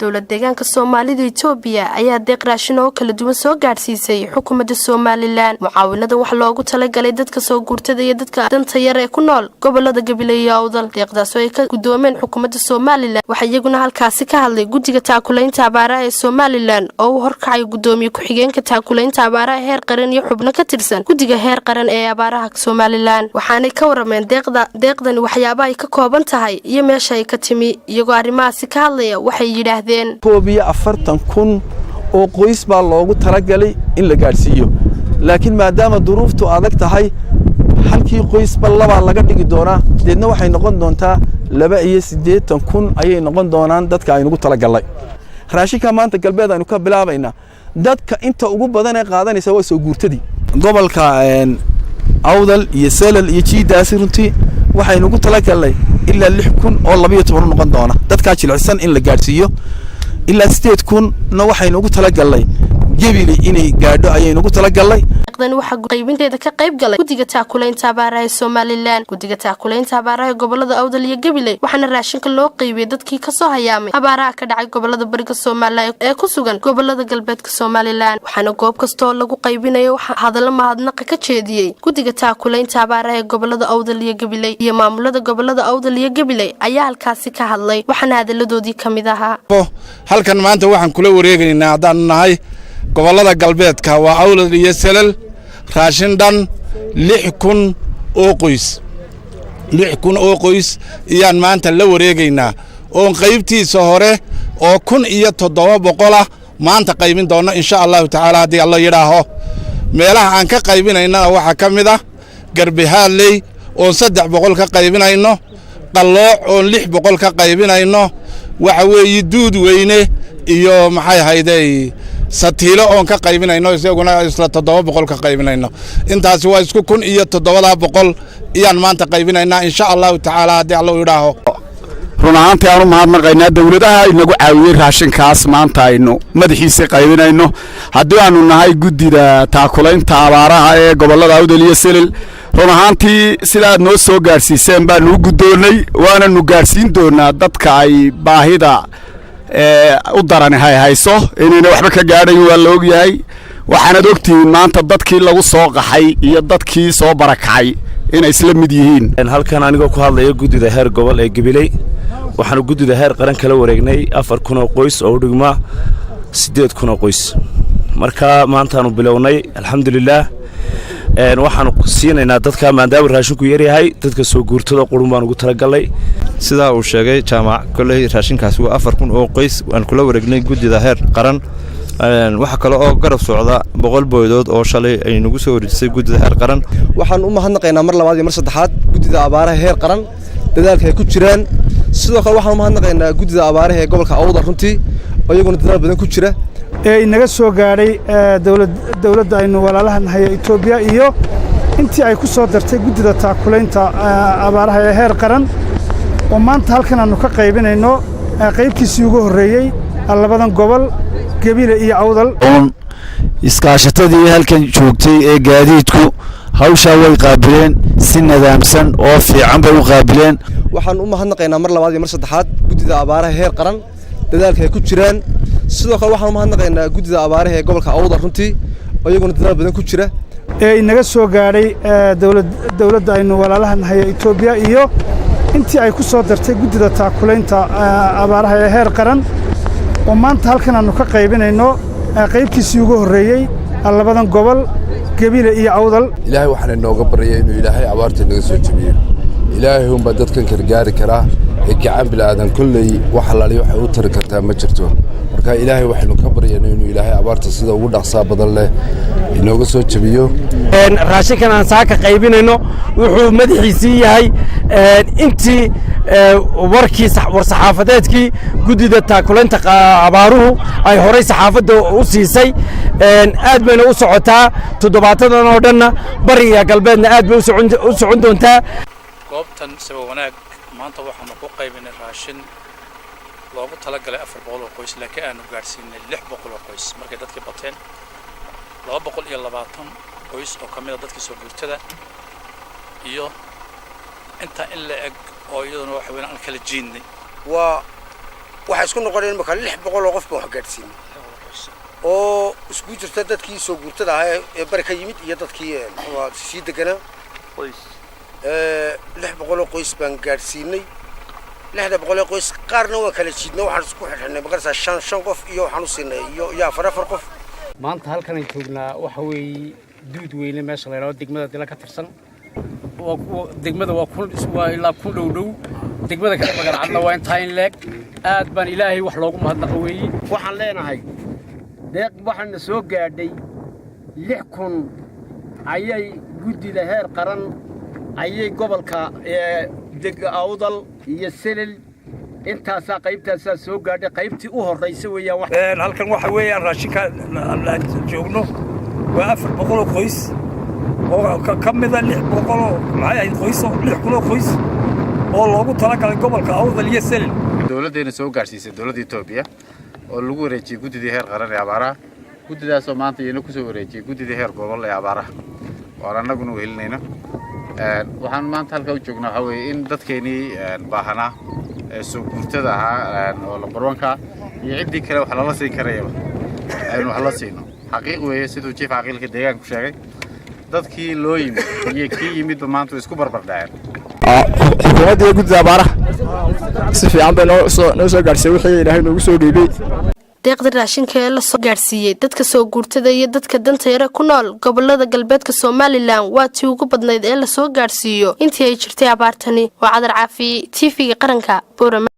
dowlad deegaanka Soomaalida Itoobiya ayaa deeq raashin oo kala duwan soo gaarsiisay xukuumadda Somaliland mucaawinada wax loogu talagalay dadka soo guurtada iyo dadka danta yar ee ku nool gobolada Gabiley iyo Awdal deeqdaas oo ay ka gudoomeen xukuumadda Somaliland waxa iyaguna halkaasi ka hadlay guddiga taakulaynta abaaraha ee Somaliland oo uu horkacay gudoomiye ku-xigeenka taakulaynta abaaraha heer qaran iyo xubno ka tirsan guddiga heer qaran ee abaaraha Somaliland waxaanay ka warameen deeqdan waxyaabaha ay ka kooban tahay iyo meesha ay ka timi iyagoo arrimahaasi ka hadlaya waxay yiraahdeen koobiya 40,000 oo qoys baa loogu talagalay in la gaarsiiyo laakiin maadaama duruuftu adag tahay halkii qoys bal laba laga dhigi doona deedna waxay noqon doontaa 82,000 ayay noqon doonaan dadka aynu ugu talagalay raashinka maanta galbeed aynu ka bilaabayna dadka inta ugu badan ee qaadanaysa waa soo guurtadii gobolka Awdal iyo Salal iyo Jiidaasi runtii waxaynu ugu talagalay ilaa 6,000 oo 12 noqon doona dadka jilicsan in la gaarsiiyo ilaa 8,000 na waxaynu ugu talagalay Gabiley inay gaadho ayaynu ugu talagalay deeqdan waxa qaybinteeda ka qayb galay guddiga taakulaynta abaaraha ee Somaliland guddiga taakulaynta abaaraha gobolada Awdal iyo Gabiley waxaana raashinka loo qaybiyay dadkii ka soo hayaamay abaaraha ka dhacay gobolada bariga Soomaaliya ee ku sugan gobolada galbeedka Somaliland waxaana goob kasta oo lagu qaybinayo hadallo mahadnaq ka jeediyay guddiga taakulaynta abaaraha ee gobolada Awdal iyo Gabiley iyo maamulada gobolada Awdal iyo Gabiley ayaa halkaasi ka hadlay waxaana hadaladoodii kamid ahaa halkan maanta waxaan kula wareegaynaa hadaan nahay gobolada galbeedka waa Awdal iyo Salal raashin dhan 6,000 oo qoys 6,000 oo qoys iyaan maanta la wareegaynaa oo qaybtiisa hore oo 1,700 maanta qaybin doona insha Allah taala hadii Allah yiraaho meelaha aan ka qaybinayna waxa kamid ah Garbahaaley oo 300 ka qaybinayno Qalooc oo 600 ka qaybinayno waxa weeye duud weyne iyo maxay hayday satiilo oo ka qaybinayno isaguna isla 700 ka qaybinayno intaas waa isku 1,700 iyaan maanta qaybinaynaa insha Allah taala hadii Allah yiraaho runaantii aanu mahadnaqaynaa dawladaha inagu caawiyay raashinkaas maanta aynu madaxiisa qaybinayno haddii aanu nahay guddida taakulaynta abaaraha ee gobolada Awdal iyo Salal runaantii sida noo soo gaarsiiseen baan u gudoonay waana nu gaarsiin doonaa dadka ay baahida u daran hayso inayna waxba ka gaadhay waa la ogyahay waxaanad ogtiin maanta dadkii lagu soo qaxay iyo dadkii soo barakacay inay isla mid yihiin halkan anigoo ku hadlaya guddida heer gobol ee Gabiley waxaan guddida heer qaran kala wareegnay 4,000 oo qoys oo dhigma 8,000 oo qoys marka maanta aanu bilownay alxamdulillah waxaan siinaynaa dadka maadaama raashinku yar yahay dadka soo guurtada qurun baan ugu talagalay sida uu sheegay jaamac kulay raashinkaas waa 4,000 oo qoys aan kula wareegnay guddida heer qaran waxa kale oo garab socda 100 booydood oo shalay ay nagu soo wareejisay guddida heer qaran waxaan u mahadnaqaynaa mar labaad iyo mar saddexaad guddida abaaraha heer qaran dadaalka ay ku jiraan sidoo kale waxaan u mahadnaqaynaa guddida abaaraha ee gobolka Awdal runtii oo iyaguna dadaal badan ku jira ee inaga soo gaaray dawladda aynu walaalaha nahay Itoobiya iyo intii ay ku soo dartay guddida taakulaynta abaaraha ee heer qaran oo maanta halkan aanu ka qaybinayno qaybtiisii ugu horeeyay labadan gobol Gabiley iyo Awdal iskaashatadii halkan joogtay ee gaadiidku hawsha way qaabileen si nidaamsan oo fiican bay u qaabileen waxaan u mahadnaqaynaa mar labaad iyo mar saddexaad guddida abaaraha heer qaran dadaalka ay ku jiraan sidoo kale waxaan u mahadnaqaynaa guddida abaaraha ee gobolka Awdal runtii oo iyaguna dadaal badan ku jira ee inaga soo gaaray dawladda aynu walaalaha nahay Itoobiya iyo intii ay ku soo dartay guddida taakulaynta abaaraha ee heer qaran oo maanta halkan aanu ka qaybinayno qaybtiisii ugu horeeyay labadan gobol Gabiley iyo Awdal ilaahay waxaan inooga baryay inuu ilaahay abaarta naga soo jabiyo ilaahay uu dadkan gargaari kara ee gacan bilaadan kullay wax laali waxay u tiri kartaa ma jirto marka ilaahay waxaanu ka baryaynaa inuu ilaahay abaarta sida ugu dhaqsaa badan leh inooga soo jabiyo raashinkan aan saaka qaybinayno wuxuu madaxiisii yahay intii warkii saxaafadeedkii guddida taakulaynta abaaruhu ay horay saxaafadda u siisay aad bayna u socotaa 700 oo dhanna bariga galbeedna aad bay u socon doontaa goobtan sabab wanaag maanta waxaanu ku qaybinay raashin loogu talagalay 400 oo qoys laakiin aanu gaarsiinay 600 oo qoys markay dadkii bateen 220 qoys oo kamid ah dadkii soo guurtada iyo inta in la eg oo iyaduna waxa weyn aan kala jiidnay waa waxa isku noqonayaan marka 600 oo qof baan wax gaarsiinay oo isku jirta dadkii soo guurtada ah ee barka yimid iyo dadkii waa sii deganaa qoys 600 oo qoys baan gaarsiinay 600 oo qoys qaarna waa kala jiidnay waxaan isku xirxirnay maqarsa 5 qof iyo waxaan u siinay iyo 4 qof maanta halkan ay joognaa waxa weeye duud weyne meesha la yiraahdo degmada dila ka tirsan degmada waa ilaa ku dhow degmada kale magaalada waa inta in leeg aad baan ilaahay wax loogu mahadnaqo weeyii waxaan leenahay deeq waxaan soo gaadhay 6,000 ayay gudida heer qaran ayay gobolka degga awdal iyo selel intaas qaybtaas soo gaadhay qaybtii u horeysay weeyaan halkan waxa weeyaan raashinka aan joogno waa 400 qoys oo ka mid ah 600 maxay qoys 600 qoys oo loogu talagalay gobolka awdal iyo selel dawladdeena soo gaarsiisay dawladda Itoobiya oo lagu wareejiyay gudida heer qaran ee abaaraha gudidaas oo maanta iyana ku soo wareejiyay gudida heer gobol ee abaaraha oo annaguna u helinayna waxaan maanta halka u joognaa waxa weeye in dadkeenii baahanaa ee soo guurtada ahaa oo lambarwanka iyo ciddii kale wax lala siin karayaba aynu wax la siino xaqiiq weeye siduu jiif caaqilka deegaanku sheegay dadkii loo yimid iyo kii yimidba maanta isku barbar dhaceen xukuumadda gudida abaaraha si fiican bay noo soo gaarsiisay wixii Ilaahay noogu soo dhiibay deeqda raashinka ee la soo gaarsiiyay dadka soo guurtada iyo dadka danta yar ku nool gobolada galbeedka Soomaaliland waa tii ugu badnayd ee la soo gaarsiiyo intii ay jirtay abaartani waa Cadar Caafi TV qaranka Boorama.